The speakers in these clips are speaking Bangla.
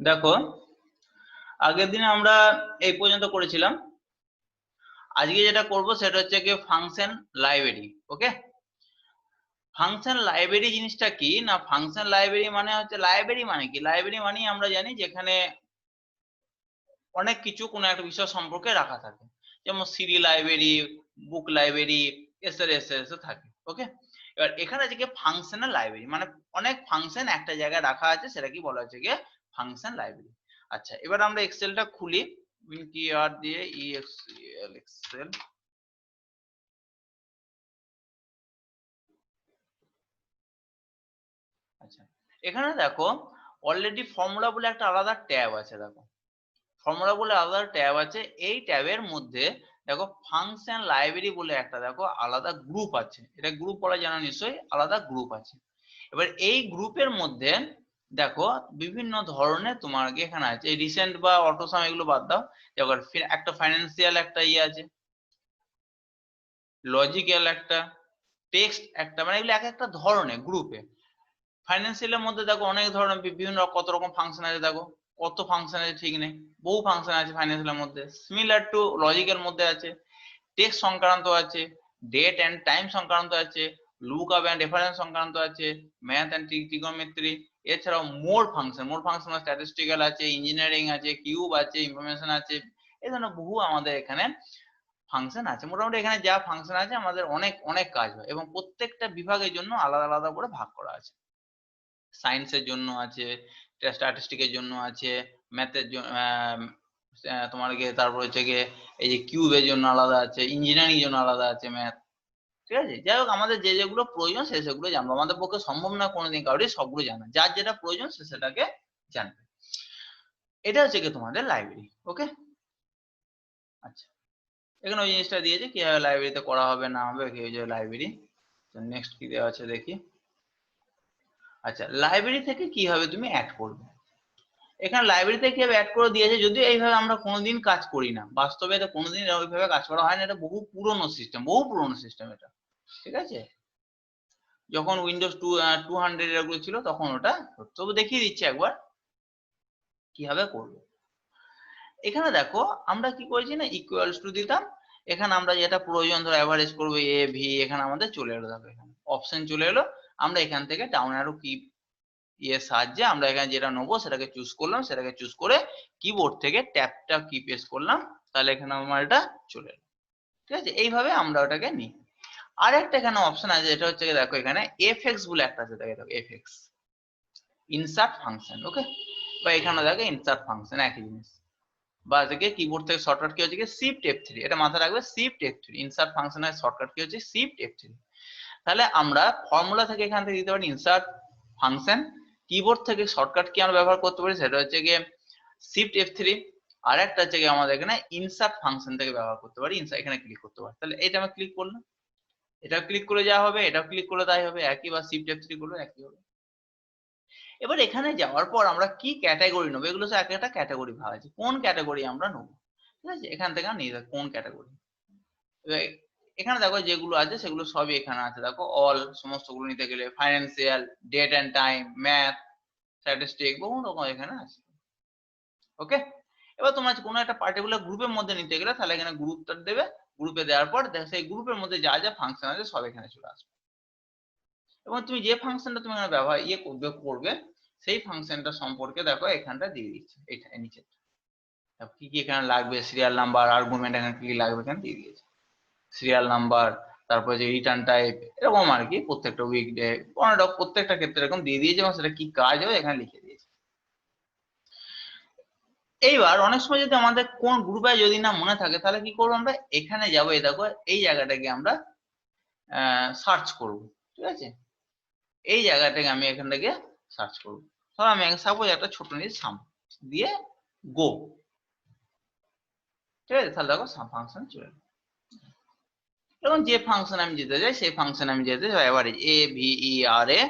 দেখো, আগের দিনে আমরা এই পর্যন্ত করেছিলাম। আজকে যেটা করব সেটা হচ্ছে কি ফাংশন লাইব্রেরি। ওকে, ফাংশন লাইব্রেরি জিনিসটা কি না, ফাংশন লাইব্রেরি মানে হচ্ছে লাইব্রেরি মানে কি, লাইব্রেরি মানে আমরা জানি যেখানে অনেক কিছু কোনো একটা বিষয় সম্পর্কে রাখা থাকে, যেমন সিডি লাইব্রেরি, বুক লাইব্রেরি, এসএলএসএস থাকে। ওকে, এবার এখানে আছে কি ফাংশনাল লাইব্রেরি, মানে অনেক ফাংশন একটা জায়গায় রাখা আছে, সেটা কি বলা হচ্ছে কি ফাংশন লাইব্রেরি। আচ্ছা, এবার আমরা এক্সেলটা খুলি, উইনকিআর দিয়ে ইএক্সএল এক্সেল। আচ্ছা, এখানে দেখো অলরেডি ফর্মুলা বলে একটা আলাদা ট্যাব আছে। দেখো ফর্মুলা বলে আলাদা ট্যাব আছে, এই ট্যাবের মধ্যে দেখো ফাংশন লাইব্রেরি বলে একটা দেখো আলাদা গ্রুপ আছে। এটা গ্রুপ বলা জানা নিশ্চয়ই, আলাদা গ্রুপ আছে। এবার এই গ্রুপের মধ্যে দেখো বিভিন্ন ধরনের তোমার এখানে আছে, এই রিসেন্ট বা অটোসাম এগুলো বাদ দাও। দেখো একটা ফাইন্যান্সিয়াল একটা ইয়ে আছে, লজিক্যাল একটা, টেক্সট একটা, মানে এগুলো এক একটা ধরনের গ্রুপে। ফাইন্যান্সিয়ালের মধ্যে দেখো অনেক ধরনের বিভিন্ন কত রকম ফাংশন আছে, দেখো কত ফাংশন আছে ঠিক নেই, বহু ফাংশন আছে ফাইন্যান্সিয়ালের মধ্যে। সিমিলার টু লজিকের মধ্যে আছে, টেক্সট সংক্রান্ত আছে, ডেট এন্ড টাইম সংক্রান্ত আছে, লুক আপ এন্ড রেফারেন্স সংক্রান্ত আছে, ম্যাথ এন্ড ট্রিগোনোমেট্রি। এছাড়াও মোড ফাংশন স্ট্যাটিস্টিক্যাল আছে, ইঞ্জিনিয়ারিং আছে, কিউব আছে, ইনফরমেশন আছে। এই ধরনের বহু আমাদের এখানে ফাংশন আছে। মোটামুটি এখানে যা ফাংশন আছে আমাদের অনেক অনেক কাজ হয়, এবং প্রত্যেকটা বিভাগের জন্য আলাদা আলাদা করে ভাগ করা আছে। সায়েন্সের জন্য আছে, স্ট্যাটিস্টিকের জন্য আছে, ম্যাথের জন্য তোমার গিয়ে তারপর হচ্ছে গিয়ে এই যে কিউবের জন্য আলাদা আছে, ইঞ্জিনিয়ারিং এর জন্য আলাদা আছে ম্যাথ। ঠিক আছে, যাই হোক আমাদের যে যেগুলো প্রয়োজন সেগুলো জানবো। আমাদের পক্ষে সম্ভব না কোনোদিন কাউরি সবগুলো জানা, যার যেটা প্রয়োজন সে সেটাকে জানবে। এটা হচ্ছে কি তোমাদের লাইব্রেরি। ওকে, আচ্ছা, এখানে ওই জিনিসটা দিয়েছে কিভাবে লাইব্রেরিতে করা হবে না হবে, কি ওই যে লাইব্রেরি। নেক্সট কি দেওয়া আছে দেখি। আচ্ছা, লাইব্রেরি থেকে কিভাবে তুমি অ্যাড করবে। এখানে লাইব্রেরিতে কিভাবে অ্যাড করে দিয়েছে, যদিও এইভাবে আমরা কোনোদিন কাজ করি না, বাস্তবে এটা কোনোদিন ওইভাবে কাজ করা হয় না। এটা বহু পুরনো সিস্টেম এটা। ঠিক আছে, যখন উইন্ডোজ 200 এগুলো ছিল তখন ওটা, তবু দেখিয়ে দিচ্ছি একবার কিভাবে করবে। এখানে দেখো আমরা কি করেছি না, ইকুয়ালস টু দিতাম। এখানে আমরা যেটা প্রয়োজন ধরো অ্যাভারেজ করবো এ ভি, এখানে আমাদের চলে এলো। দেখো এখানে অপশন চলে এলো, আমরা এখান থেকে ডাউন অ্যারো কি সাহায্যে আমরা এখানে যেটা নেবো সেটাকে চুজ করলাম, সেটাকে চুজ করে কিবোর্ড থেকে ট্যাবটা কি প্রেস করলাম, তাহলে এখানে আমার এটা চলে এলো। ঠিক আছে, এইভাবে আমরা ওটাকে নিই। আর একটা এখানে অপশন আছে, যেটা হচ্ছে দেখো এখানে এফএক্স বলে একটা আছে, দেখো এফএক্স, ইনসার্ট ফাংশন। ওকে, বা এখানে দেখো ইনসার্ট ফাংশন, একই জিনিস। বা থেকে কিবোর্ড থেকে শর্টকাট কি হচ্ছে শিফট F3, এটা মাথায় রাখবে, শিফট F3। ইনসার্ট ফাংশনের শর্টকাট কি হচ্ছে শিফট F3। তাহলে আমরা ফর্মুলা থেকে এখান থেকে দিতে পারি ইনসার্ট ফাংশন। কিবোর্ড থেকে শর্টকাট কি আমরা ব্যবহার করতে পারি, সেটা হচ্ছে গিয়ে শিফট F3। আর একটা হচ্ছে গিয়ে আমাদের এখানে ইনসার্ট ফাংশন থেকে ব্যবহার করতে পারি, এখানে ক্লিক করতে পারি। তাহলে এটা আমি ক্লিক করলাম, এটা ক্লিক করে যা হবে, এটা ক্লিক করলে তাই হবে, একই। বা শিফট F3 করলে একই হবে। এবার এখানে যাওয়ার পর আমরা কি ক্যাটাগরি নেবো, এগুলো এক একটা ক্যাটাগরি ভাগ আছে, কোন ক্যাটাগরি আমরা নেবো। ঠিক আছে, এখান থেকে নিয়ে যাবো কোন ক্যাটাগরি। এখানে দেখো যেগুলো আছে সেগুলো সবই এখানে আছে। দেখো অল, সমস্তগুলো নিতে গেলে financial, date and time, math, statistic, বহু রকম এখানে আছে। ওকে, এবার তোমার কোনো একটা পার্টিকুলার গ্রুপের মধ্যে নিতে গেলে তাহলে এখানে গ্রুপটা দেবে, গ্রুপে দেওয়ার পর সেই গ্রুপের মধ্যে যা যা ফাংশন আছে সব এখানে চলে আসবে। এবং তুমি যে ফাংশনটা তুমি এখানে ব্যবহার করবে সেই ফাংশনটা সম্পর্কে দেখো এখানটা দিয়ে দিচ্ছে, এটা নিচে কি কি এখানে লাগবে, সিরিয়াল নাম্বার, আর্গুমেন্ট, এখানে কি লাগবে এখানে দিয়ে দিয়েছে, সিরিয়াল নাম্বার, তারপরে যে রিটার্ন টাইপ, এরকম আর কি। প্রত্যেকটা উইকডে প্রত্যেকটা ক্ষেত্রে এরকম দিয়ে দিয়েছে, এবং সেটা কি কাজ হবে এখানে লিখে দিয়েছে। এইবার অনেক সময় যদি আমাদের কোন গ্রুপে যদি না মনে থাকে, তাহলে কি করবো, আমরা এখানে যাবো, এই দেখো এই জায়গাটাকে আমরা সার্চ করব। ঠিক আছে, এই জায়গাটাকে আমি এখান থেকে সার্চ করবো। ধরো আমি সাপোজ একটা ছোট নিয়ে সাম দিয়ে গো। ঠিক আছে, তাহলে দেখো সাম ফাংশন চলে এলো। এবং যে ফাংশন আমি যেতে চাই সেই ফাংশন আমি যেতে চাই এভারেজ, AVERAG,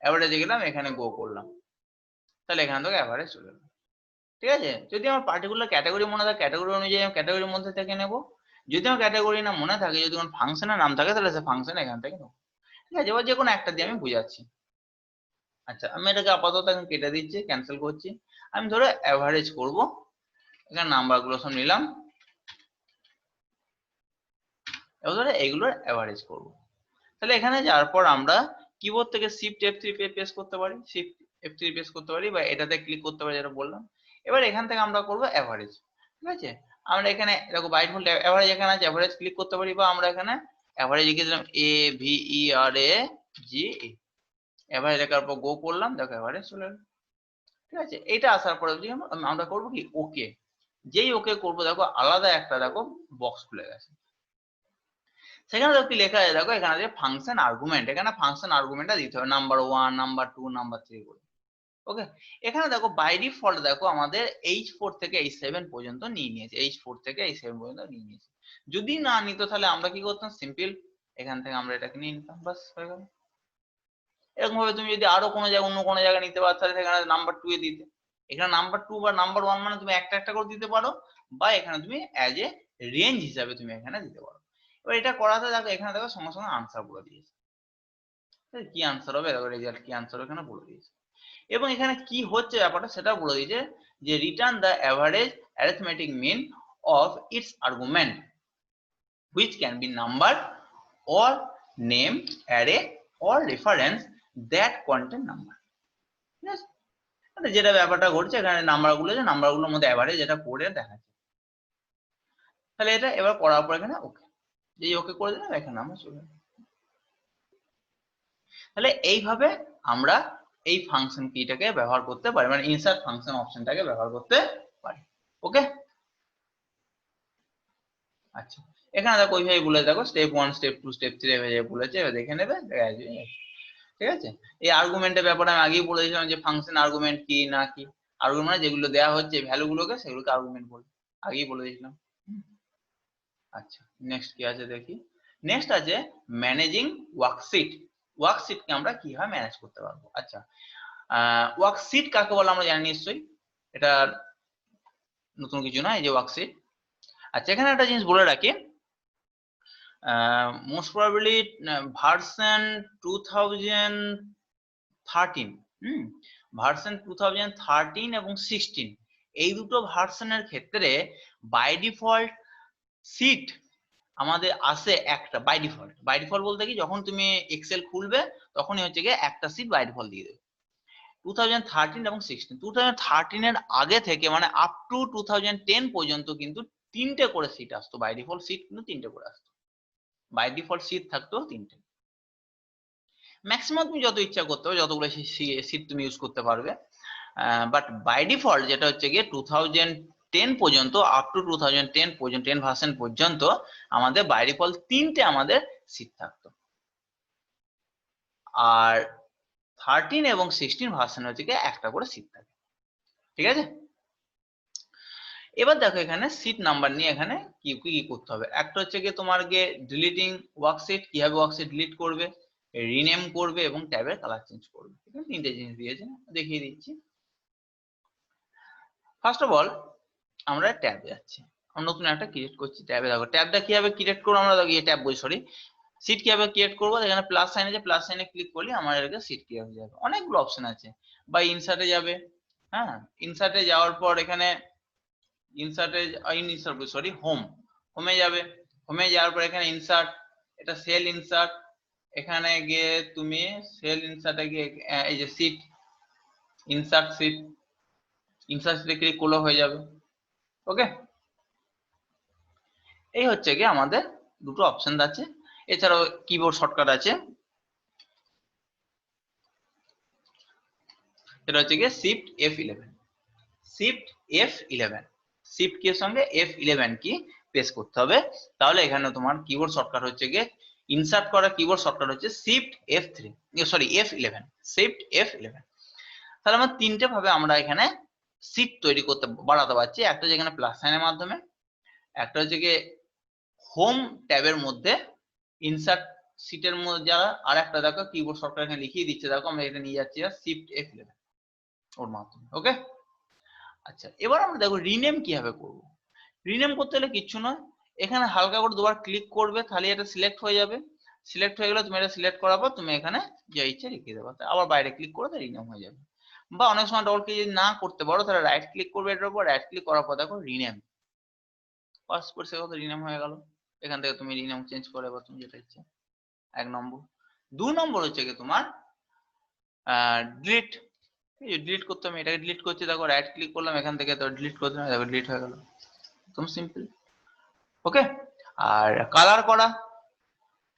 এভারেজে গেলাম, এখানে গো করলাম, তাহলে এখান থেকে এভারেজ চলে এলো। ঠিক আছে, যদি আমার পার্টিকুলার ক্যাটাগরি মনে থাকে ক্যাটাগরি অনুযায়ী আমি ক্যাটাগরির মধ্যে থেকে নেবো। যদি আমার ক্যাটাগরি না মনে থাকে, যদি কোনো ফাংশনের নাম থাকে, তাহলে সে ফাংশন এখান থেকে নেবো। ঠিক আছে, এবার যে কোনো একটা দিয়ে আমি বুঝাচ্ছি। আচ্ছা আমি এটাকে আপাতত এখন কেটে দিচ্ছি, ক্যান্সেল করছি। আমি ধরো অ্যাভারেজ করব, এখানে নাম্বারগুলো সব নিলাম, এবার ধরো এইগুলোর অ্যাভারেজ করব। তাহলে এখানে যাওয়ার পর আমরা কিবোর্ড থেকে শিফট F3 প্রেস করতে পারি, শিফট F3 প্রেস করতে পারি, বা এটাতে ক্লিক করতে পারি যেটা বললাম। এবার এখান থেকে আমরা করব অ্যাভারেজ, ঠিক আছে। আমরা এখানে দেখো বাই ডিফল্ট অ্যাভারেজ এখানে আছে, অ্যাভারেজ ক্লিক করতে পারি, বা আমরা এখানে অ্যাভারেজ লিখে দিলাম AVERAGE, অ্যাভারেজ লেখার পর গো করলাম, দেখো অ্যাভারেজ চলে এলো, ঠিক আছে। এটা আসার পরে আমরা করব কি ওকে, যেই ওকে করব দেখো আলাদা একটা দেখো বক্স খুলে গেছে। সেখানে দেখো কি লেখা আছে, দেখো এখানে আছে ফাংশন আর্গুমেন্ট, এখানে ফাংশন আর্গুমেন্টটা দিতে হবে নাম্বার 1 নাম্বার 2 নাম্বার 3 করে। ওকে, এখানে দেখো বাই ডিফল্ট দেখো আমাদের H4 থেকে H7 পর্যন্ত নিয়ে নিয়েছে, H4 থেকে H7 পর্যন্ত নিয়ে নিয়েছে। যদি না নিত তাহলে আমরা কি করতাম, সিম্পল এখান থেকে আমরা এটাকে নিয়ে নিতাম, বাস হয়ে গেল। এরকম ভাবে তুমি যদি আরো কোনো জায়গায় অন্য কোনো জায়গায় নিতে পারো তাহলে সেখানে নাম্বার 2 এ দিতে, এখানে নাম্বার 2 বা নাম্বার 1 মানে তুমি একটা একটা করে দিতে পারো, বা এখানে তুমি অ্যাজ এ রেঞ্জ হিসাবে তুমি এখানে দিতে পারো। এবার এটা করাতে দেখো এখানে দেখো সঙ্গে সঙ্গে আনসার বলে দিয়েছে, কি আনসার হবে দেখো, রেজাল্ট কি আনসার এখানে বলে দিয়েছে। এবং এখানে কি হচ্ছে ব্যাপারটা সেটা বলে দিয়েছে, যে return the average arithmetic mean of its argument which can be number or name, array or reference that contain number, ঠিক আছে। মানে যেটা ব্যাপারটা ঘটছে এখানে নাম্বারগুলো, যে নাম্বারগুলোর মধ্যে অ্যাভারেজ এটা করে দেখাচ্ছে। তাহলে এটা এবার করার পর এখানে ওকে, যেই ওকে করে দিলাম এখানে আমরা চলে যাবো। তাহলে এইভাবে আমরা এই ফাংশন কিটাকে ব্যবহার করতে পারি, মানে ইনসার্ট ফাংশন অপশনটাকে ব্যবহার করতে পারি। ওকে, আচ্ছা এখানে দেখো ওইভাবে বলে দেখো স্টেপ 1 স্টেপ 2 স্টেপ 3 এভাবে বলেছে, এবার দেখে নেবে, ঠিক আছে। এই আর্গুমেন্টের ব্যাপারে আমি আগেই বলে দিয়েছিলাম যে ফাংশন আর্গুমেন্ট কি না কি, আর্গুমেন্ট যেগুলো দেওয়া হচ্ছে ভ্যালুগুলোকে সেগুলোকে আর্গুমেন্ট বলে, আগেই বলে দিয়েছিলাম। আচ্ছা নেক্সট কি আছে দেখি, নেক্সট আছে ম্যানেজিং ওয়ার্কশিট। ওয়ার্কশিটকে আমরা কিভাবে ম্যানেজ করতে পারবো। আচ্ছা ওয়ার্কশিট কাকে বলে আমরা জানি নিশ্চয়ই, এটা নতুন কিছু না, এই যে ওয়ার্কশিট। আচ্ছা এখানে একটা জিনিস বলে রাখি, মোস্ট প্রবাবলি ভার্সন 2013 ভার্সন 2013 এবং 16 এই দুটো ভার্সনের ক্ষেত্রে বাই ডিফল্ট সিট আমাদের আসে একটা, বাই ডিফল্ট বলতে কি যখন তুমি এক্সেল খুলবে তখনই হচ্ছে গিয়ে একটা সিট বাই ডিফল্ট দিয়ে দেবে। 2013 এবং 16, 2013 এর আগে থেকে মানে আপ টু 2010 পর্যন্ত কিন্তু 3টে করে সিট আসতো, বাই ডিফল্ট সিট কিন্তু 3টে করে আসতো, বাই ডিফল্ট সিট থাকতো 3টে। ম্যাক্সিমাম তুমি যত ইচ্ছা করতে পারো, যতগুলো সিট তুমি ইউজ করতে পারবে, বাট বাই ডিফল্ট যেটা হচ্ছে গিয়ে 2010 পর্যন্ত, আপ টু 2010 পর্যন্ত 10 ভার্সন পর্যন্ত আমাদের বাই ডিফল্ট 3টে আমাদের সিট থাকতো, আর 13 এবং 16 ভার্সন হচ্ছে গিয়ে একটা করে সিট থাকে, ঠিক আছে। এবার দেখো এখানে সিট নাম্বার নিয়ে এখানে কি কি করতে হবে। একটা হচ্ছে গিয়ে তোমার গিয়ে ডিলিটিং ওয়ার্কশিট, কিভাবে ওয়ার্কশিট ডিলিট করবে, রিনেম করবে এবং ট্যাবের কালার চেঞ্জ করবে, এখানে 3টে জিনিস দিয়েছে, দেখিয়ে দিচ্ছি। ফার্স্ট অফ অল আমরা ট্যাবে যাচ্ছি, আমরা নতুন একটা ক্রিয়েট করছি ট্যাবে। দেখো ট্যাবটা কিভাবে ক্রিয়েট করবো আমরা, দেখো এই ট্যাব বই সরি সিট কিভাবে ক্রিয়েট করবো, এখানে প্লাস সাইন আছে, প্লাস সাইনে ক্লিক করলে আমার এটাকে সিট ক্রিয়েট হয়ে যাবে। অনেকগুলো অপশন আছে, বা ইনসার্টে যাবে, হ্যাঁ ইনসার্টে যাওয়ার পর এখানে ইনসার্টে সরি হোমে যাবে, হোমে যাওয়ার পর এখানে ইনসার্ট, এটা সেল ইনসার্ট, এখানে গিয়ে তুমি সেল ইনসার্টে গিয়ে এই যে সিট ইনসার্ট সিটে ক্লিক করলে হয়ে যাবে। ওকে, এই হচ্ছে গিয়ে আমাদের দুটো অপশন আছে। এছাড়াও কিবোর্ড শর্টকাট আছে, এটা হচ্ছে গিয়ে shift F11, shift F11, shift কি এর সঙ্গে F11 কি প্রেস করতে হবে, তাহলে এখানে তোমার কিবোর্ড শর্টকাট হচ্ছে গিয়ে ইনসার্ট করা কিবোর্ড শর্টকাট হচ্ছে shift F3 sorry F11, shift F11। তাহলে আমরা 3টে ভাবে আমরা এখানে সিট তৈরি করতে বাড়াতে পারছি, একটা যেখানে প্লাস সাইনের মাধ্যমে, একটা হচ্ছে গিয়ে হোম ট্যাবের মধ্যে ইনসার্ট সিটের মধ্যে যারা, আর একটা দেখো কিবোর্ড শর্টকাট এখানে লিখিয়ে দিচ্ছে, দেখো আমরা এটা নিয়ে যাচ্ছি শিফট F11 ওর মাধ্যমে। ওকে, আচ্ছা এবার আমরা দেখো রিনেম কিভাবে করব। রিনেম করতে হলে কিচ্ছু নয়, এখানে হালকা করে দুবার ক্লিক করবে তাহলে এটা সিলেক্ট হয়ে যাবে, সিলেক্ট হয়ে গেলে তুমি এটা সিলেক্ট করার পর তুমি এখানে যা ইচ্ছে লিখে দেবো, আবার বাইরে ক্লিক করে তো রিনেম হয়ে যাবে। বা অনেক সময় ডবল ক্লিক যদি না করতে পারো তাহলে রাইট ক্লিক করবে এটার উপর, রাইট ক্লিক করার পর দেখো রিনেম, পাসপোর্ট সেবা তো রিনেম হয়ে গেল। এখান থেকে তুমি রিনেম চেঞ্জ করে বা তুমি যেটা ইচ্ছে। 1 নম্বর। 2 নম্বর হচ্ছে কি তোমার ডিলিট। এই ডিলিট করতে আমি এটাকে ডিলিট করছি, দেখো রাইট ক্লিক করলাম এখান থেকে, তো ডিলিট করতে হবে, দেখো ডিলিট হয়ে গেল, একদম সিম্পল। ওকে। আর কালার করা,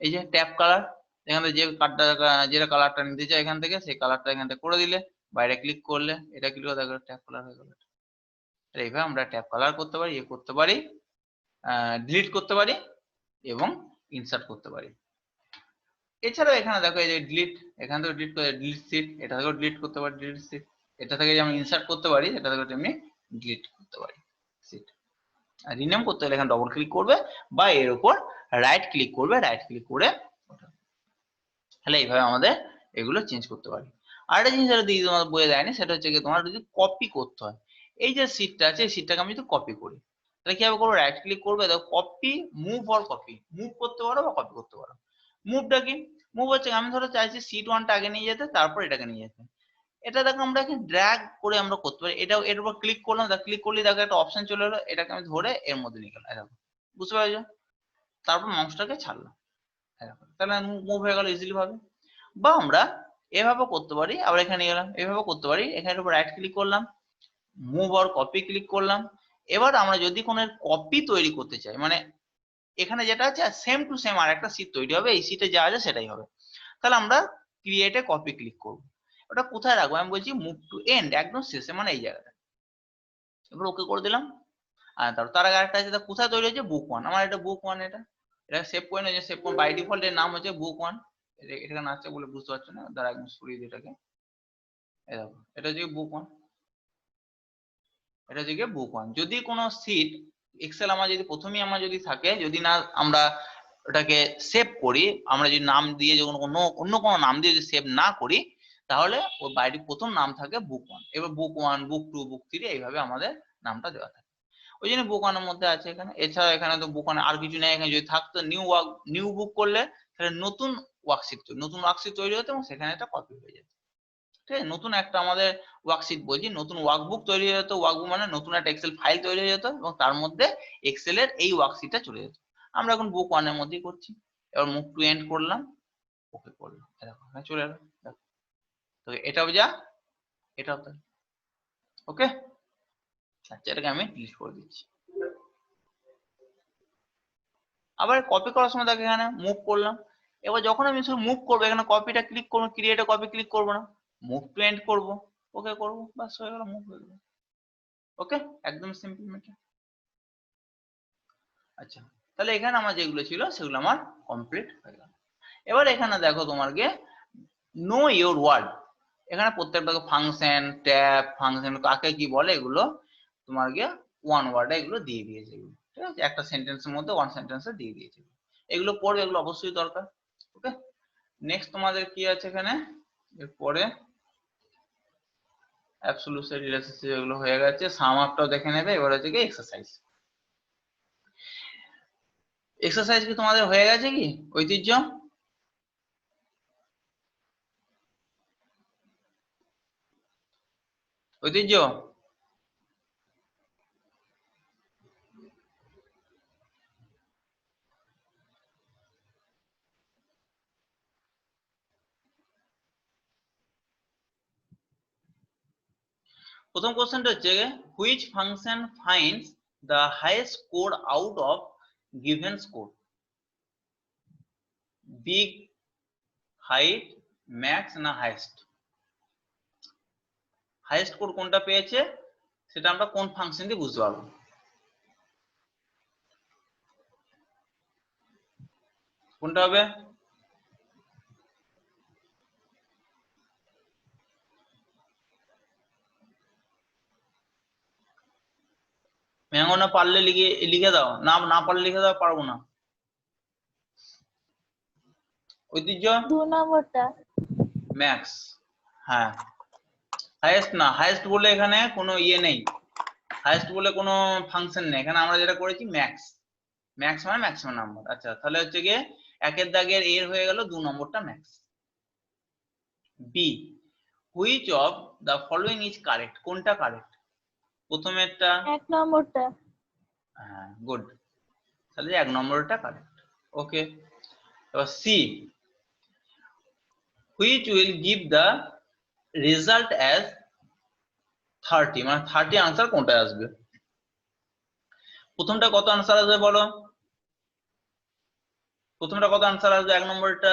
এই যে ট্যাব কালার, এখান থেকে যে যেটা কালারটা নিতে চাই এখান থেকে সেই কালারটা এখান থেকে করে দিলে, বাইরে ক্লিক করলে এটা ক্লিক করে দেখো ট্যাব কালার হয়ে গেল। এইভাবে আমরা ট্যাব কালার করতে পারি, করতে পারি, ডিলিট করতে পারি এবং ইনসার্ট করতে পারি। এছাড়াও এখানে দেখো এই যে ডিলিট, এখান থেকে ডিলিট করে ডিলিট সিট, এটা থেকেও ডিলিট করতে পারি ডিলিট সিট, এটা থেকে যেমন ইনসার্ট করতে পারি এটা থেকে তেমনি ডিলিট করতে পারি সিট। আর রিনেম করতে হলে এখানে ডবল ক্লিক করবে বা এর উপর রাইট ক্লিক করবে, রাইট ক্লিক করে তাহলে এইভাবে আমাদের এগুলো চেঞ্জ করতে পারি। আর একটা জিনিস যেটা দিয়ে তোমার বলে দেয়নি সেটা হচ্ছে কি তোমার যদি কপি করতে হয়, এই যে সিটটা আছে এই সিটটাকে আমি যদি কপি করি তাহলে কিভাবে করবো, রাইট ক্লিক করবে, দেখো copy, move or copy, move করতে পারো বা কপি করতে পারো। মুভটা কি, মুভ হচ্ছে আমি ধরো চাইছি সিট 1টা আগে নিয়ে যেতে, তারপর এটাকে নিয়ে যেতে, এটা দেখো আমরা কি ড্র্যাগ করে আমরা করতে পারি। এটা এর উপর ক্লিক করলাম, ক্লিক করলে দেখো একটা অপশন চলে এলো, এটাকে আমি ধরে এর মধ্যে নিয়ে গেলাম, দেখো বুঝতে পারছো, তারপর মাউসটাকে ছাড়লাম, তাহলে মুভ হয়ে গেল ইজিলি ভাবে। বা আমরা এভাবে করতে পারি, আবার এখানে গেলাম এভাবে করতে পারি, এখানের উপর রাইট ক্লিক করলাম, মুভ অর কপি ক্লিক করলাম। এবার আমরা যদি কোনো কপি তৈরি করতে চাই, মানে এখানে যেটা আছে সেম টু সেম আর একটা সিট তৈরি হবে, এই সিটে যা আছে সেটাই হবে, তাহলে আমরা ক্রিয়েট এ কপি ক্লিক করব। ওটা কোথায় রাখবো, আমি বলছি মুভ টু এন্ড, একদম শেষে, মানে এই জায়গাটা। এবার ওকে করে দিলাম। আর তার আগে আরেকটা আছে, কোথায় তৈরি হয়েছে, বুক 1, আমার এটা বুক 1, এটা সেভ করে নিয়েছে, সেভ করে বাই ডিফল্ট এর নাম হচ্ছে বুক 1, এখানে আছে বলে বুঝতে পারছো না, দাঁড়া একদম সরিয়ে দিই এটাকে, এই দেখো এটা হচ্ছে বুক 1, এটা হচ্ছে বুক 1। যদি কোনো সিট এক্সেল আমার যদি প্রথমেই আমার যদি থাকে, যদি না আমরা ওটাকে সেভ করি, আমরা যদি নাম দিয়ে যখন অন্য কোনো নাম দিয়ে যদি সেভ না করি, তাহলে ওর বাইরে প্রথম নাম থাকে বুক 1, এবার বুক 1, বুক 2, বুক 3 এইভাবে আমাদের নামটা দেওয়া থাকে, ওই জন্য বুক 1 এর মধ্যে আছে এখানে। এছাড়া এখানে তো বুক 1 আর কিছু নেই, এখানে যদি থাকতো নিউ বুক করলে তাহলে নতুন ওয়ার্কশিট তৈরি হতো এবং সেখানে একটা কপি হয়ে যেত, ঠিক আছে। নতুন একটা আমাদের ওয়ার্কশিট বলছি, নতুন ওয়ার্কবুক তৈরি হয়ে যেত, ওয়ার্কবুক মানে নতুন একটা এক্সেল ফাইল তৈরি হয়ে যেত এবং তার মধ্যে এক্সেল এর এই ওয়ার্কশিটটা চলে যেত। আমরা এখন বুক 1 এর মধ্যেই করছি, এবার মুভ টু এন্ড করলাম, ওকে করলাম, দেখো এখানে চলে এলো, দেখো তো এটাও যা এটাও তাই। ওকে, আচ্ছা এটাকে আমি ডিলিট করে দিচ্ছি। আবার কপি করার সময় দেখো এখানে মুভ করলাম, এবার যখন আমি শুধু মুভ করবো এখানে কপিটা ক্লিক করবো, ক্রিয়েট এ কপি ক্লিক করবো না, মুভ টু এন্ড করবো, ওকে করবো, বাস হয়ে গেল, মুভ হয়ে গেল। ওকে, একদম সিম্পল ম্যাটার। আচ্ছা, তাহলে এখানে আমার যেগুলো ছিল সেগুলো আমার কমপ্লিট হয়ে গেল। এবার এখানে দেখো তোমাকে নো ইওর ওয়ার্ড, এখানে প্রত্যেকটা ফাংশন, ট্যাব, ফাংশন কাকে কি বলে এগুলো তোমাকে ওয়ান ওয়ার্ডে এগুলো দিয়ে দিয়েছে, এগুলো ঠিক আছে, একটা সেন্টেন্সের মধ্যে ওয়ান সেন্টেন্সে দিয়ে দিয়েছে, এগুলো পড়বে, এগুলো অবশ্যই দরকার। ওকে, নেক্সট তোমাদের কি আছে এখানে, এরপরে অ্যাবসলিউট রিলেশনশিপ এগুলো হয়ে গেছে, সাম আপটাও দেখে নেবে। এবার হচ্ছে কি এক্সারসাইজ। এক্সারসাইজ কি তোমাদের হয়ে গেছে কি ঐতিহ্য? ঐতিহ্য প্রথম কোশ্চেনটা হচ্ছে which function finds the highest score out of given score, big, height, max না হাইয়েস্ট। হাইয়েস্ট স্কোর কোনটা পেয়েছে সেটা আমরা কোন ফাংশন দিয়ে বুঝতে পারবো, কোনটা হবে? ম্যাঙ্গো না পারলে লিখে দাও, না না পারলে লিখে দাও, পারবো না। ঐতিহ্য 2 নম্বরটা ম্যাক্স, হ্যাঁ। হাইয়েস্ট না, হাইয়েস্ট বলে এখানে কোনো ইয়ে নেই, হাইয়েস্ট বলে কোনো ফাংশন নেই এখানে, আমরা যেটা করেছি ম্যাক্স, ম্যাক্স মানে ম্যাক্সিমাম নাম্বার। আচ্ছা তাহলে হচ্ছে গিয়ে একের দাগের এর হয়ে গেল 2 নম্বরটা max. B, which of the following is correct, কোনটা কারেক্ট? প্রথমেরটা 1 নম্বরটা। হ্যাঁ গুড, তাহলে 1 নম্বরটা কারেক্ট। ওকে, এবার C, which will give the result as 30, মানে 30 আনসার কোনটা আসবে? প্রথমটা কত আনসার আসবে বলো? প্রথমটা কত আনসার আসবে 1 নম্বরটা?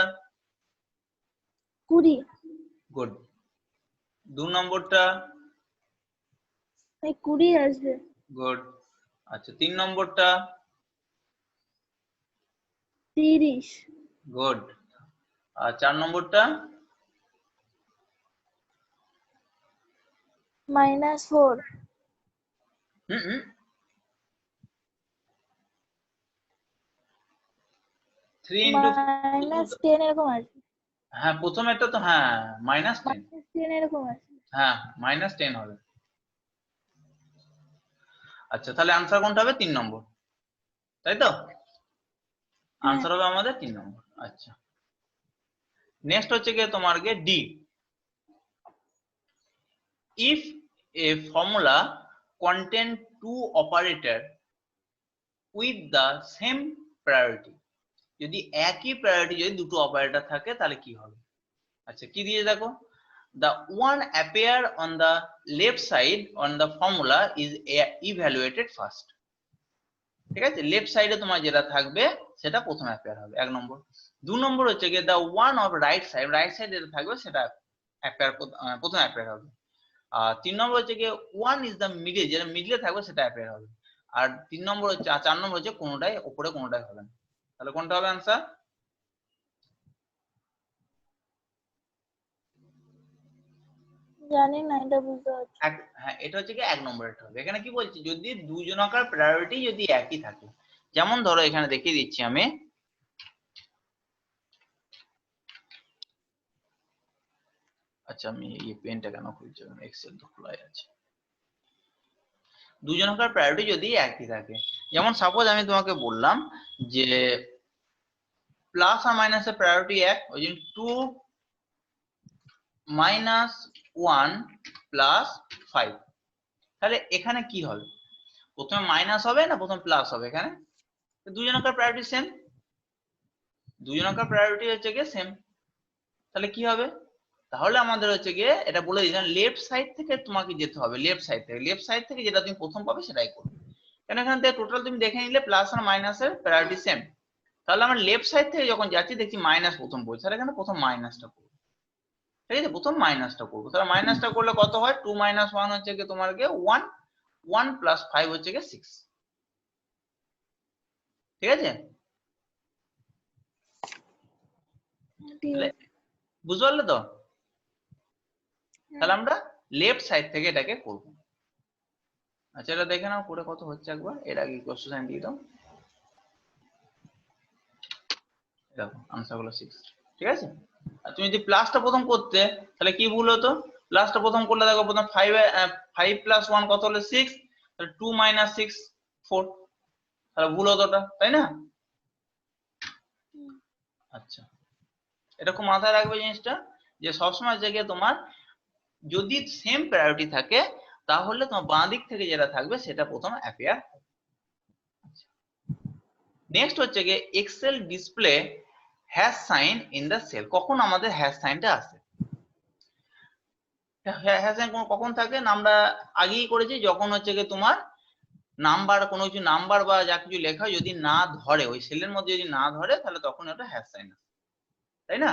20। গুড। 2 নম্বরটা? 20 আসবে। গুড। আচ্ছা 3 নম্বরটা? 30। গুড। আর 4 নম্বরটা? -4। হুম 3 into 10 এরকম আসবে। হ্যাঁ প্রথমেরটা তো হ্যাঁ -10, -10 এরকম আসবে। হ্যাঁ -10 হবে। আচ্ছা তাহলে আনসার কোনটা হবে? 3 নম্বর, তাই তো? হ্যাঁ। আনসার হবে আমাদের 3 নম্বর। আচ্ছা নেক্সট হচ্ছে কি তোমার গে D, if a formula contain two operator with the same priority, যদি একই প্রায়োরিটি যদি দুটো অপারেটর থাকে তাহলে কি হবে? আচ্ছা কি দিয়ে দেখো, the one appear on the left side on the formula is evaluated first, ঠিক আছে? লেফট সাইডে তোমার যেটা থাকবে সেটা প্রথমে অ্যাপিয়ার হবে 1 নম্বর। 2 নম্বর হচ্ছে কি the one of right side, right সাইডে যেটা থাকবে সেটা অ্যাপিয়ার প্রথমে অ্যাপিয়ার হবে। আর 3 নম্বর হচ্ছে কি one is the middle, যেটা মিডলে থাকবে সেটা অ্যাপিয়ার হবে। আর 3 নম্বর হচ্ছে 4 নম্বর হচ্ছে কোনোটাই উপরে কোনোটাই হবে না। তাহলে কোনটা হবে आंसर? জানি না, এটা বুঝতে পারছি। হ্যাঁ এটা হচ্ছে কি 1 নম্বরেরটা হবে। এখানে কি বলছি, যদি দুজনকার প্রায়োরিটি যদি একই থাকে, যেমন ধরো এখানে দেখিয়ে দিচ্ছি আমি, আচ্ছা আমি এই পেনটা কেন খুলছি, এক্সেল তো খোলাই আছে। দুজনকার প্রায়োরিটি যদি একই থাকে, যেমন সাপোজ আমি তোমাকে বললাম যে প্লাস আর মাইনাসের প্রায়োরিটি এক, ওই জন্য 2 - 1 + 5, তাহলে এখানে কি হবে? প্রথমে মাইনাস হবে না প্রথমে প্লাস হবে? এখানে দুজনকার প্রায়োরিটি সেম, দুজনকার প্রায়োরিটি হচ্ছে গিয়ে সেম, তাহলে কি হবে? তাহলে আমাদের হচ্ছে গিয়ে এটা বলে দিলাম লেফট সাইড থেকে তোমাকে যেতে হবে, লেফট সাইড থেকে যেটা তুমি প্রথম পাবে সেটাই করবে। কারণ এখান থেকে টোটাল তুমি দেখে নিলে প্লাস আর মাইনাসের প্রায়োরিটি সেম, তাহলে আমরা লেফট সাইড থেকে যখন যাচ্ছি দেখছি মাইনাস প্রথম পড়ছে, তাহলে এখানে প্রথম মাইনাসটা করবো, ঠিক আছে? প্রথম মাইনাসটা করবো, তাহলে মাইনাসটা করলে কত হয়? 2 - 1 হচ্ছে গিয়ে তোমার গিয়ে 1, 1 + 5 হচ্ছে গিয়ে 6, ঠিক আছে? বুঝতে পারলে তো? তাহলে আমরা লেফট সাইড থেকে এটাকে করব। আচ্ছা এটা দেখে নাও করে কত হচ্ছে একবার, এর আগে ইকুয়াল টু সাইন দিয়ে দাও, দেখো আনসার হলো 6, ঠিক আছে? আর তুমি যদি প্লাসটা প্রথম করতে তাহলে কি ভুল হতো? প্লাসটা প্রথম করলে দেখো প্রথম 5 + 1 কত হলো 6, তাহলে 2 - 6 4, তাহলে ভুল হতো ওটা, তাই না? আচ্ছা এটা খুব মাথায় রাখবে জিনিসটা, যে সবসময় জায়গায় তোমার যদি সেম প্রায়োরিটি থাকে তাহলে তোমার বাঁ দিক থেকে যেটা থাকবে সেটা প্রথম অ্যাপিয়ার। নেক্সট হচ্ছে গিয়ে Excel display hash sign in the cell, কখন আমাদের হ্যাশ সাইনটা আসে? হ্যাশ সাইন কখন থাকে না, আমরা আগেই করেছি যখন হচ্ছে গিয়ে তোমার নাম্বার, কোনো কিছু নাম্বার বা যা কিছু লেখা যদি না ধরে, ওই সেলের মধ্যে যদি না ধরে তাহলে তখন এটা হ্যাশ সাইন আসে, তাই না?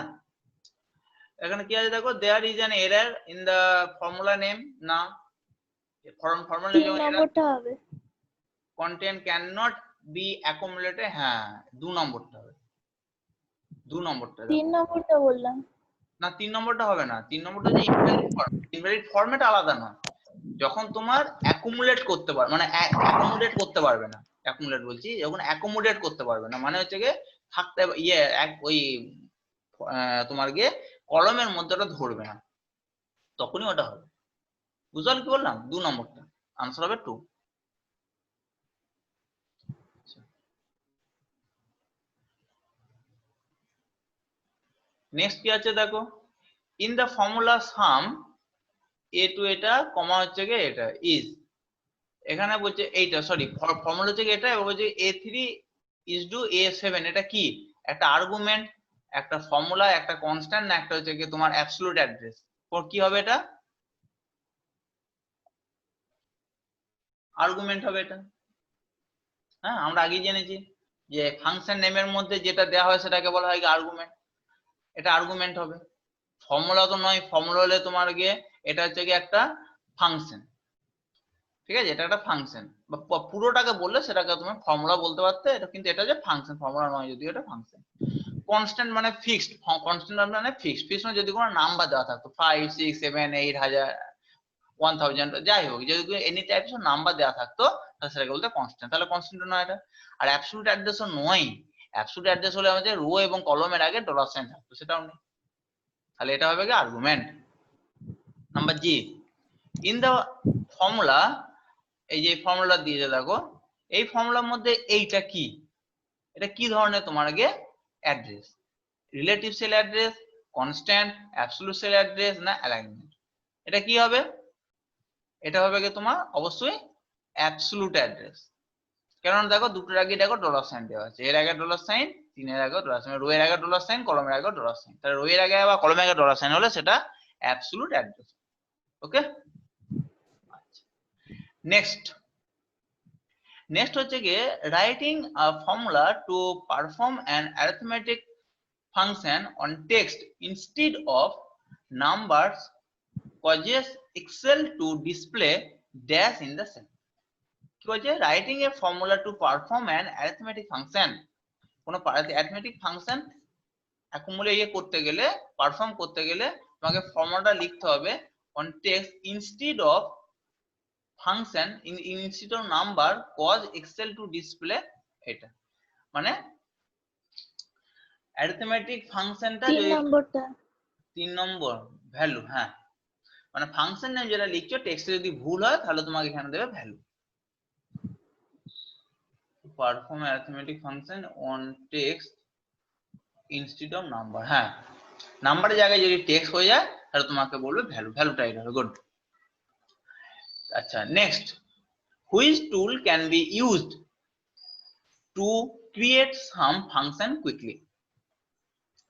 এখানে কি আছে দেখো, there is an error in the formula name, না ফর্মুলা নেম 3 যখন এরর, নম্বরটা হবে। Content can not be accumulated, হ্যাঁ 2 নম্বরটা হবে, 2 নম্বরটা 3 দেখো। নম্বরটা বললাম। না 3 নম্বরটা হবে না, 3 নম্বরটা যে ইনভ্যালিড ফরম্যাট আলাদা নয়, যখন তোমার অ্যাকুমুলেট করতে পারবে, মানে অ্যাকোমোডেট করতে পারবে না, অ্যাকুমুলেট বলছি, যখন অ্যাকোমোডেট করতে পারবে না মানে হচ্ছে গিয়ে থাকতে ওই তোমার গিয়ে কলমের মধ্যে ওটা ধরবে না, তখনই ওটা হবে। বুঝতে কি বললাম? 2 নম্বরটা আনসার হবে 2। নেক্সট কি আছে দেখো, in the formula sum A two এটা কমা হচ্ছে কি এটা ইজ, এখানে বলছে এইটা সরি ফর্মুলা হচ্ছে কি এটা, এবং বলছে A3 ইজ টু A7, এটা কি একটা আর্গুমেন্ট, একটা ফর্মুলা, একটা কনস্ট্যান্ট, না একটা হচ্ছে কি তোমার অ্যাবসলিউট অ্যাড্রেস, কি হবে এটা আর্গুমেন্ট হবে এটা। হ্যাঁ আমরা আগেই জেনেছি যে ফাংশন নেমের মধ্যে যেটা দেওয়া হয় সেটাকে বলা হয় আর্গুমেন্ট, এটা আর্গুমেন্ট হবে। ফর্মুলা তো নয়, ফর্মুলা হলে তোমার গিয়ে এটা হচ্ছে কি একটা ফাংশন, ঠিক আছে, এটা একটা ফাংশন, বা পুরোটাকে বললে সেটাকে তুমি ফর্মুলা বলতে পারতে, এটা কিন্তু এটা যে ফাংশন, ফর্মুলা নয় যদিও এটা ফাংশন। কনস্ট্যান্ট মানে ফিক্সড, কনস্ট্যান্ট মানে ফিক্সড, ফিক্সড মানে যদি কোনো নাম্বার দেওয়া থাকতো 5 6 7 8 1000 1000 যাই হোক, যদি এনি টাইপস অফ নাম্বার দেওয়া থাকতো তাহলে সেটাকে বলতে কনস্ট্যান্ট, তাহলে কনস্ট্যান্ট নয় এটা। আর অ্যাবসলিউট অ্যাড্রেসও নয়, অ্যাবসলিউট অ্যাড্রেস হলে আমাদের রো এবং কলমের আগে ডলার সাইন থাকতো, সেটাও নেই, তাহলে এটা হবে কি argument. Number G, in the formula, এই যে ফর্মুলা দিয়েছে দেখো, এই ফর্মুলার মধ্যে এইটা কি, এটা কি ধরনের তোমার আগে address, relative sell address, constant, absolute cell address, না অ্যালাইনমেন্ট, এটা কি হবে, এটা হবে কি তোমার অবশ্যই অ্যাবসলিউট অ্যাড্রেস। কারণ দেখো দুটোর আগে দেখো ডলার সাইন দেওয়া আছে, এর আগে ডলার সাইন, তিনের আগে ডলার সাইন, রো এর আগে ডলার সাইন, কলমের আগে ডলার সাইন, তাহলে রো এর আগে বা কলমের আগে ডলার সাইন হলে সেটা অ্যাবসলিউট অ্যাড্রেস। ওকে, নেক্সট হচ্ছে গিয়ে writing a formula to perform an arithmetic function on text instead of numbers causes Excel to display dash in the cell। কি বলছে, writing a formula to perform an arithmetic function, কোন অ্যারিথমেটিক ফাংশন অ্যাকুমুলেট করতে গেলে, পারফর্ম করতে গেলে তোমাকে ফর্মুলাটা লিখতে হবে on text instead of function instead of number cause Excel to display, এটা মানে অ্যারিথমেটিক ফাংশনটা 3 যদি নম্বরটা 3 নম্বর ভ্যালু, হ্যাঁ মানে ফাংশন নেম যেটা লিখছো টেক্সটে যদি ভুল হয় তাহলে তোমাকে এখানে দেবে value. Perform arithmetic function on text instead of number, হ্যাঁ নাম্বারের জায়গায় যদি টেক্সট হয়ে যায় তাহলে তোমাকে বলবে ভ্যালু, ভ্যালুটা এটা হবে, গুড। আচ্ছা next, which tool can be used to create some function quickly,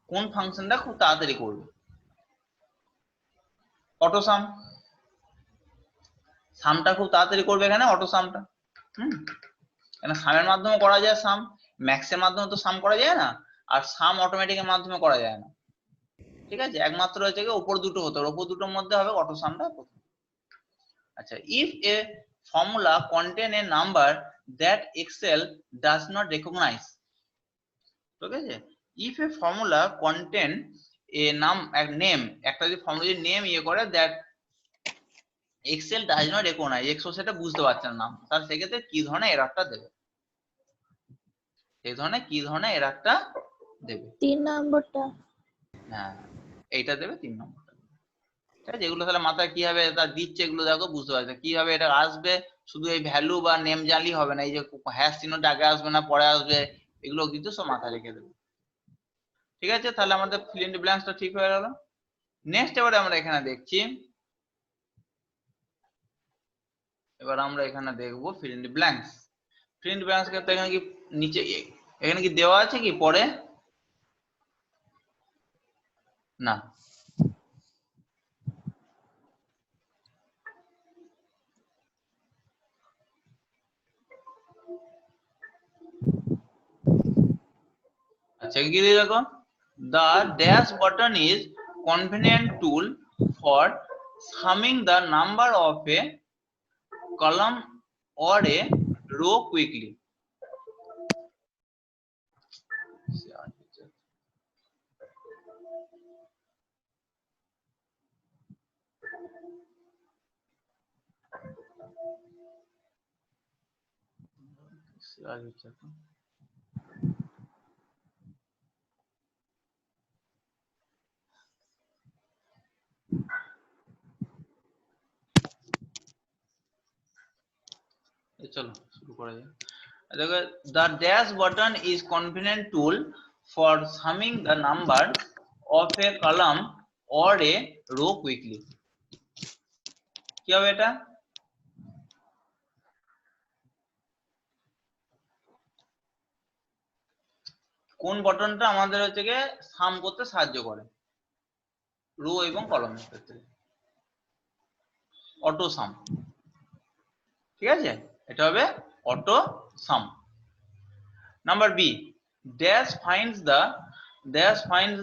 কোন ফাংশনটা খুব তাড়াতাড়ি করবে, অটো সাম, সামটা খুব তাড়াতাড়ি করবে এখানে অটো সামটা, কেন সামের মাধ্যমে করা যায় সাম, ম্যাক্সের মাধ্যমে তো সাম করা যায় না, আর সাম অটোমেটিকের মাধ্যমে করা যায় না, ঠিক আছে, একমাত্র হচ্ছে কি উপর দুটো হতে হবে, উপর দুটোর মধ্যে হবে অটো সামটা প্রথম। আচ্ছা, if a formula contain a number that Excel does not recognise, ঠিক আছে, if a formula contain a name, একটা যদি ফর্মুলা যদি নেম ইয়ে করে that Excel does not recognise, Excel সেটা বুঝতে পারছে না নাম, তাহলে সেক্ষেত্রে কি ধরনের এররটা দেবে, এই ধরনের কি ধরনের এররটা দেবে, 3 নম্বরটা হ্যাঁ এইটা দেবে 3 নম্বরটা, ঠিক আছে, এগুলো তাহলে মাথায় কিভাবে তা দিচ্ছে এগুলো দেখো বুঝতে পারছে কিভাবে এটা আসবে, শুধু এই ভ্যালু বা নেম জানলেই হবে না, এই যে হ্যাশ চিহ্নটা আগে আসবে না পরে আসবে, এগুলো কিন্তু সব মাথায় রেখে দেবে, ঠিক আছে, তাহলে আমাদের ফিল ইন দ্য ব্ল্যাঙ্কসটা ঠিক হয়ে গেল। নেক্সট এবারে আমরা এখানে দেখছি, এবার আমরা এখানে দেখবো fill in the blanks, fill in the blanks ক্ষেত্রে এখানে কি নিচে এখানে কি দেওয়া আছে কি পরে, না আচ্ছা কি দিয়ে দেখো, the dash button is convenient tool for summing the number of a column or a row quickly। চলো শুরু করা যাক, দেখো the dash button is convenient tool for summing the number of a column or a row quickly। কি হবে এটা? কোন বটনটা আমাদের হচ্ছে গিয়ে সাম করতে সাহায্য করে রো এবং কলামের ক্ষেত্রে? Auto sum. ঠিক আছে, এটা হবে auto sum. Number B, dash finds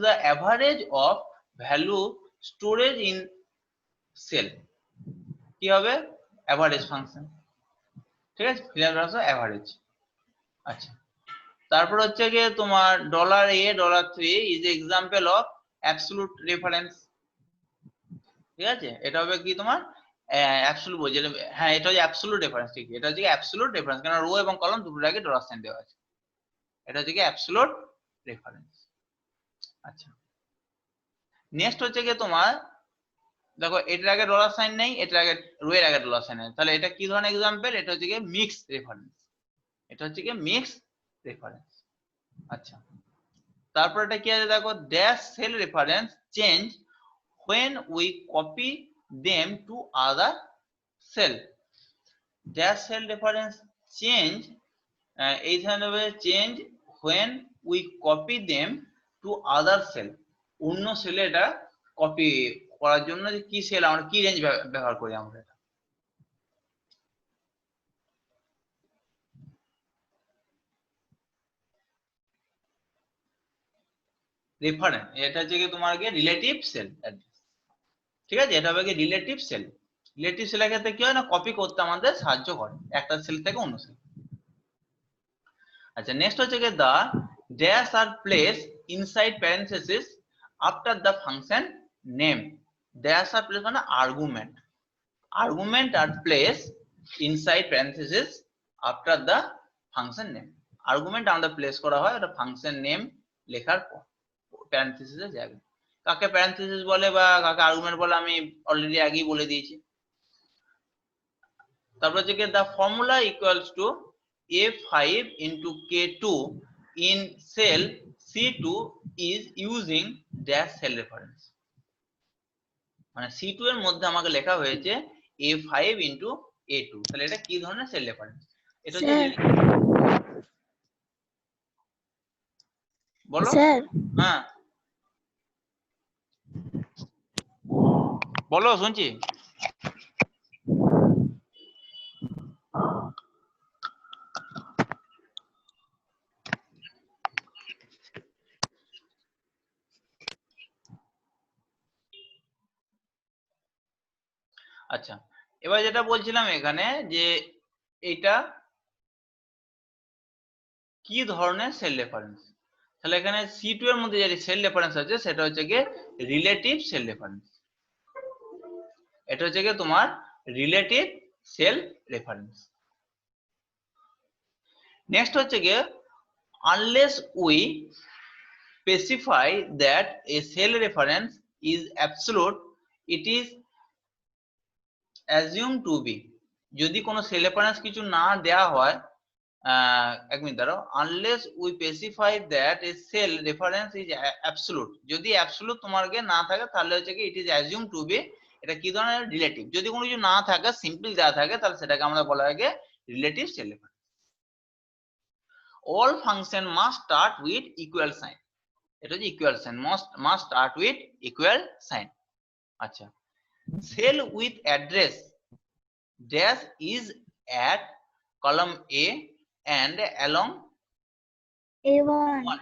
the average of value storage in cell। কি হবে? Average function. ঠিক আছে, অ্যাভারেজ। আচ্ছা, তারপর হচ্ছে গিয়ে তোমার $A$3 is example of absolute reference. ঠিক আছে, এটা হবে কি তোমার অ্যাবসলিউট বলছে, হ্যাঁ এটা হচ্ছে অ্যাবসলিউট রেফারেন্স। ঠিক, এটা হচ্ছে অ্যাবসলিউট রেফারেন্স, কারণ রো এবং কলাম দুটোর আগে ডলার সাইন দেওয়া আছে। এটা হচ্ছে অ্যাবসলিউট রেফারেন্স। আচ্ছা, নেক্সট হচ্ছে গিয়ে তোমার দেখো এটার আগে ডলার সাইন নেই, এটার আগে রো এর আগে ডলার সাইন নেই, তাহলে এটা কি ধরনের এক্সাম্পল? এটা হচ্ছে গিয়ে মিক্স রেফারেন্স। এটা হচ্ছে গিয়ে মিক্স রেফারেন্স। আচ্ছা, তারপর এটা কি আছে দেখো, dash cell reference change when we copy them to other cell। dash cell reference change এই ধরনের change when we copy them to other cell। অন্য সেলে এটা কপি করার জন্য যে কি সেল আমরা কি রেঞ্জ ব্যবহার করি আমরা এটা। রেফারেন্স এটা হচ্ছে কি তোমার কি রিলেটিভ সেল অ্যাড্রেস। ঠিক আছে, এটা হবে কি রিলেটিভ সেল। রিলেটিভ সেলের ক্ষেত্রে কি হয় না, কপি করতে আমাদের সাহায্য করে একটা সেল থেকে অন্য সেল। আচ্ছা, নেক্সট হচ্ছে কি the dash are place inside parenthesis after the function name. Dash are place মানে argument. Argument are place inside parenthesis after the function name. Argument আমাদের প্লেস করা হয় ওটা ফাংশন নেম লেখার পর প্যারেনথেসিসের জায়গায়। কাকে প্যারেনথেসিস বলে বা কাকে আর্গুমেন্ট বলে আমি অলরেডি আগেই বলে দিয়েছি। তারপর হচ্ছে কি the formula equals to A5 into K2 in cell C2 is using dash cell reference। মানে C2 এর মধ্যে আমাকে লেখা হয়েছে A5 into A2, তাহলে এটা কি ধরনের সেল রেফারেন্স? এটা হচ্ছে বলো স্যার হ্যাঁ বলো, শুনছি। আচ্ছা, এবার যেটা বলছিলাম এখানে যে এটা কি ধরনের সেল রেফারেন্স, তাহলে এখানে C2 এর মধ্যে যে সেল রেফারেন্স আছে সেটা হচ্ছে কি রিলেটিভ সেল রেফারেন্স। এটা হচ্ছে কি তোমার রিলেটিভ সেল রেফারেন্স। নেক্সট হচ্ছে কি unless we specify that a cell reference is absolute it is assumed to be। যদি কোনো সেল রেফারেন্স কিছু না দেয়া হয়, এক মিনিট দাঁড়াও, unless we specify that a cell reference is absolute, যদি absolute তোমাকে না থাকে তাহলে হচ্ছে কি it is assumed to be। এটা কি ধরনের? রিলেটিভ। যদি কোনো কিছু না থাকে, সিম্পল দেওয়া থাকে, তাহলে সেটাকে আমরা বলা হয় relative cell reference. all function must start with equal sign। এটা হচ্ছে equal sign, must start with equal sign। আচ্ছা, cell with address dash is at column A and along A1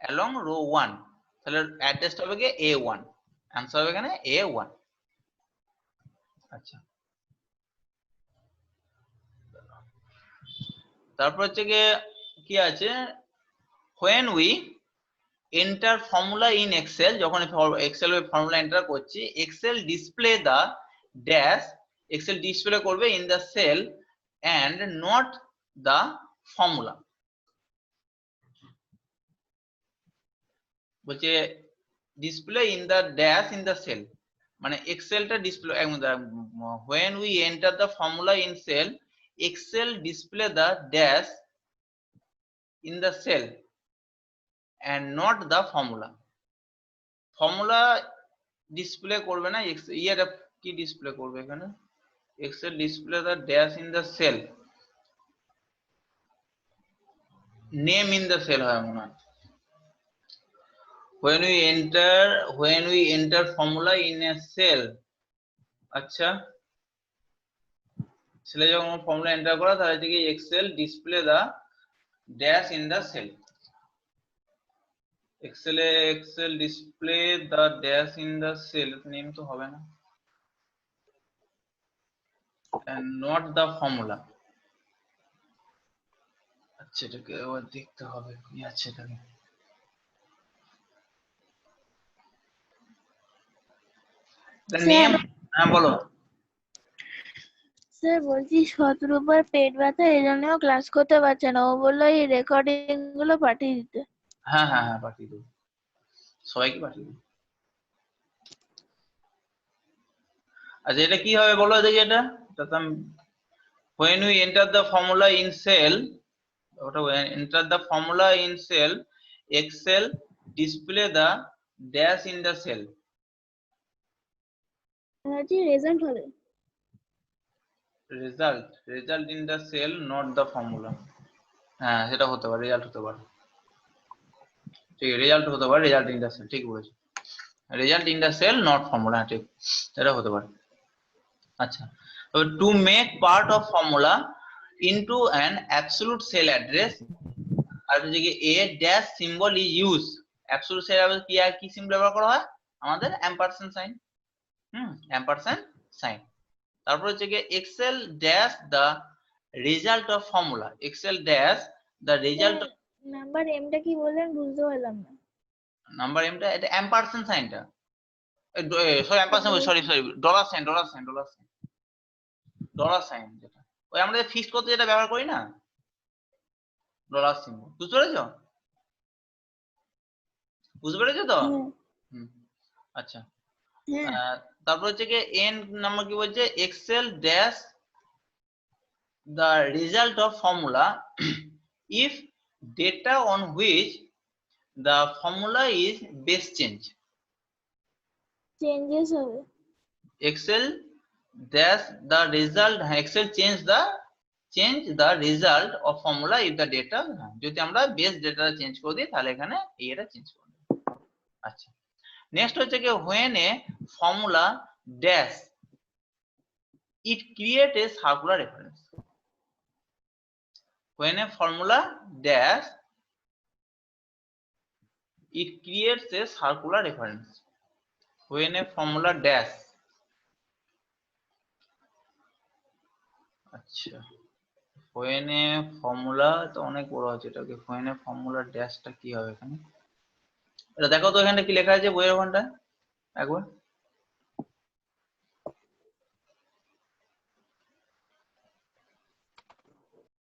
along row 1, তাহলে অ্যাড্রেসটা হবে কি A1, आंसर হবে এখানে A1। আচ্ছা, তারপর হচ্ছে কি আছে, when we enter formula in excel, যখন এক্সেল এর ফর্মুলা এন্টার করছি, excel display the dash, excel display করবে in the cell and not the formula। বলছে display in the dash in the cell, মানে এক্সেলটা display when we enter the formula in cell excel display the dash in the cell and not the formula। Formula display করবে না, ইয়েটা কি ডিসপ্লে করবে এখানে, Excel display the dash in the cell, name in the cell হয় মনে হয়। when we enter formula in a cell, আচ্ছা সেলে যখন ফর্মুলা এন্টার করা তাহলে থেকে Excel display the dash in the cell, Excel display the dash in the cell, name তো হবে না, and not the formula। আচ্ছা এটাকে আবার দেখতে হবে কি আছে এখানে, the স্যার name, হ্যাঁ বলো। স্যার বলছি শতরূপার পেট ব্যথা এই জন্যও ক্লাস করতে পারছে না, ও বললো এই রেকর্ডিং গুলো পাঠিয়ে দিতে। হ্যাঁ হ্যাঁ হ্যাঁ পাঠিয়ে দেবো, সবাইকে পাঠিয়ে দেবো। আচ্ছা এটা কি হবে বলো দেখি, এটা তো when we enter the formula in cell, ওটা when enter the formula in cell, excel display the dash in the cell, বলছি রেজাল্ট হবে। result in the cell not the formula, হ্যাঁ সেটা হতে পারে, রেজাল্ট হতে পারে, ঠিক রেজাল্ট হতে পারে, রেজাল্ট ইন দ্য সেল, ঠিক বলেছো, result in the cell not formula, ঠিক এটা হতে পারে। আচ্ছা to make part of formula into an absolute cell address, আর হচ্ছে কি a dash symbol is use, absolute cell address কি আর কি সিম্বল ব্যবহার করা হয়, আমাদের অ্যাম্পারস্যান্ড সাইন, অ্যাম্পারস্যান্ড সাইন। তারপর হচ্ছে কি excel dash the result of formula, excel dash the result, number এমটা কি বললেন বুঝতে পারলাম না। নাম্বার এমটা এটা অ্যাম্পারস্যান্ড সাইনটা, sorry ampersand, sorry dollar sign, dollar sign যেটা ওই আমরা ফিক্সড করতে যেটা ব্যবহার করি না, ডলার সিম্বল, বুঝতে পেরেছো, বুঝতে পেরেছো তো? হ্যাঁ হুম আচ্ছা হ্যাঁ তারপর হচ্ছে কি এন নাম্বার কি বলছে, Excel dash the result of formula if data on which the formula is base change, changes হবে। excel dash the result, excel change the result of formula if the data, যদি আমরা বেস ডেটা চেঞ্জ করে দিই তাহলে এখানে এটা চেঞ্জ করে দেব। আচ্ছা নেক্সট হচ্ছে কি when a formula dash it create a circular reference, when a formula dash it creates a circular reference, when a formula dash, আচ্ছা when a formula তো অনেক বড় আছে এটাকে, when a formula dash টা কি হবে এখানে, এটা দেখো তো এখানে কি লেখা আছে বইয়ের ওখানটা একবার,